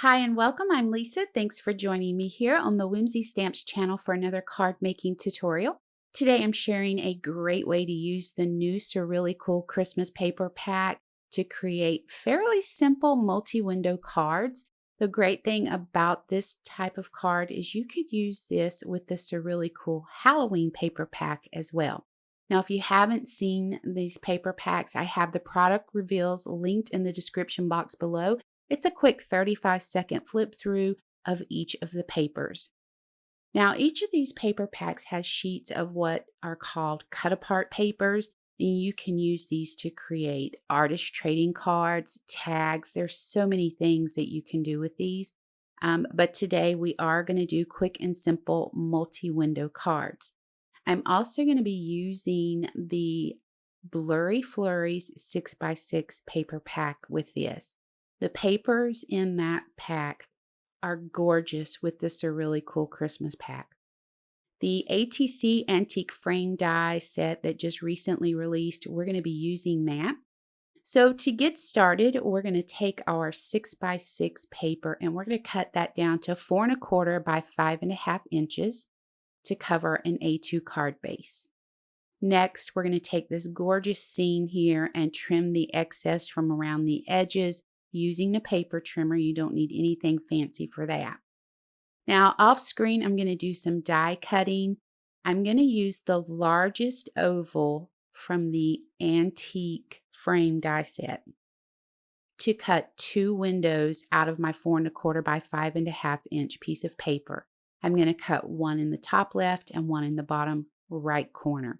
Hi and welcome. I'm Lisa. Thanks for joining me here on the Whimsy Stamps channel for another card making tutorial. Today I'm sharing a great way to use the new Surreally Cool Christmas paper pack to create fairly simple multi-window cards. The great thing about this type of card is you could use this with the Surreally Cool Halloween paper pack as well. Now, if you haven't seen these paper packs, I have the product reveals linked in the description box below. It's a quick 35-second flip through of each of the papers. Now, each of these paper packs has sheets of what are called cut apart papers, and you can use these to create artist trading cards, tags. There's so many things that you can do with these. But today we are going to do quick and simple multi-window cards. I'm also going to be using the Blurry Flurries 6x6 paper pack with this. The papers in that pack are gorgeous with this Surreally Cool Christmas pack. The ATC Antique Frame Die set that just recently released, we're going to be using that. So to get started, we're going to take our 6x6 paper and we're going to cut that down to 4 1/4 by 5.5 inches to cover an A2 card base. Next, we're going to take this gorgeous scene here and trim the excess from around the edges using the paper trimmer. You don't need anything fancy for that. Now, off screen, I'm going to do some die cutting. I'm going to use the largest oval from the antique frame die set to cut 2 windows out of my 4 1/4 by 5.5 inch piece of paper. I'm going to cut one in the top left and one in the bottom right corner.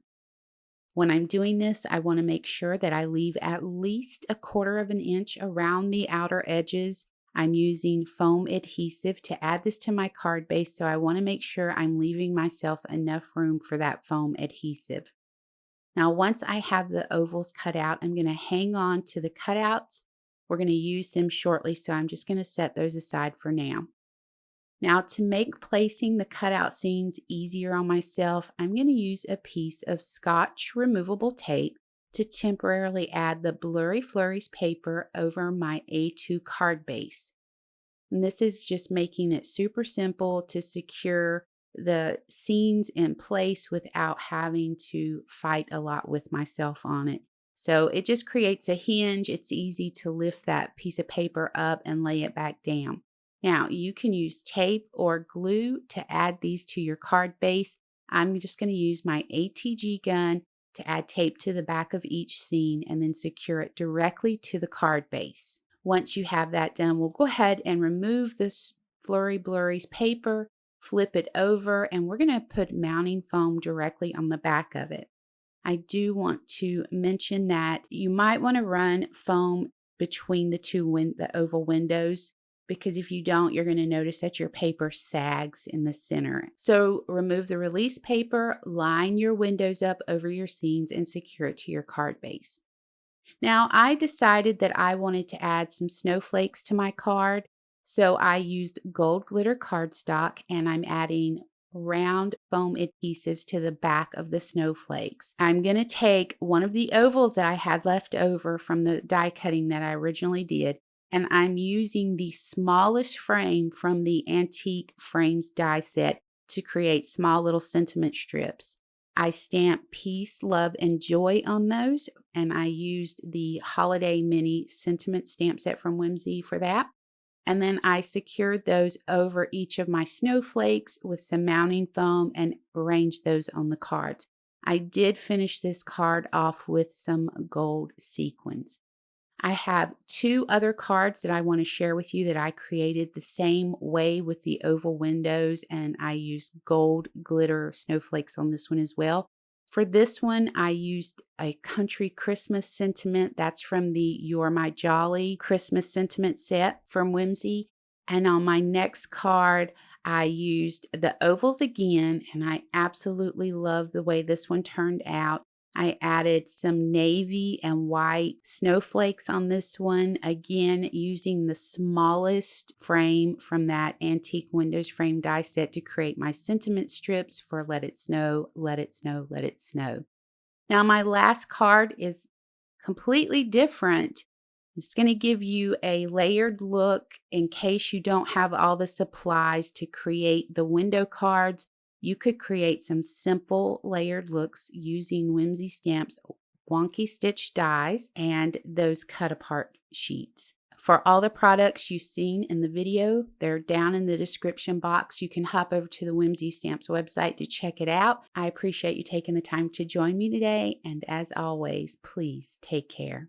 When I'm doing this, I want to make sure that I leave at least 1/4 inch around the outer edges. I'm using foam adhesive to add this to my card base, so I want to make sure I'm leaving myself enough room for that foam adhesive. Now, once I have the ovals cut out, I'm going to hang on to the cutouts. We're going to use them shortly, so I'm just going to set those aside for now. Now, to make placing the cutout scenes easier on myself, I'm going to use a piece of Scotch removable tape to temporarily add the Blurry Flurries paper over my A2 card base. And this is just making it super simple to secure the scenes in place without having to fight a lot with myself on it. So it just creates a hinge. It's easy to lift that piece of paper up and lay it back down. Now, you can use tape or glue to add these to your card base. I'm just going to use my ATG gun to add tape to the back of each scene and then secure it directly to the card base. Once you have that done, we'll go ahead and remove this Flurry Blurries paper, flip it over, and we're going to put mounting foam directly on the back of it. I do want to mention that you might want to run foam between the oval windows, because if you don't, you're going to notice that your paper sags in the center. So remove the release paper, line your windows up over your scenes, and secure it to your card base. Now, I decided that I wanted to add some snowflakes to my card, so I used gold glitter cardstock, and I'm adding round foam adhesives to the back of the snowflakes. I'm going to take one of the ovals that I had left over from the die cutting that I originally did, and I'm using the smallest frame from the Antique Frames die set to create small little sentiment strips. I stamped peace, love, and joy on those, and I used the Holiday Mini Sentiment stamp set from Whimsy for that. And then I secured those over each of my snowflakes with some mounting foam and arranged those on the cards. I did finish this card off with some gold sequins. I have 2 other cards that I want to share with you that I created the same way with the oval windows, and I used gold glitter snowflakes on this one as well. For this one, I used a country Christmas sentiment. That's from the You're My Jolly Christmas sentiment set from Whimsy. And on my next card, I used the ovals again, and I absolutely love the way this one turned out. I added some navy and white snowflakes on this one, again using the smallest frame from that Antique Windows frame die set to create my sentiment strips for Let It Snow, Let It Snow, Let It Snow. Now my last card is completely different It's going to give you a layered look in case you don't have all the supplies to create the window cards. You could create some simple layered looks using Whimsy Stamps Wonky Stitch dies and those cut apart sheets. For all the products you've seen in the video, they're down in the description box. You can hop over to the Whimsy Stamps website to check it out. I appreciate you taking the time to join me today, and as always, please take care.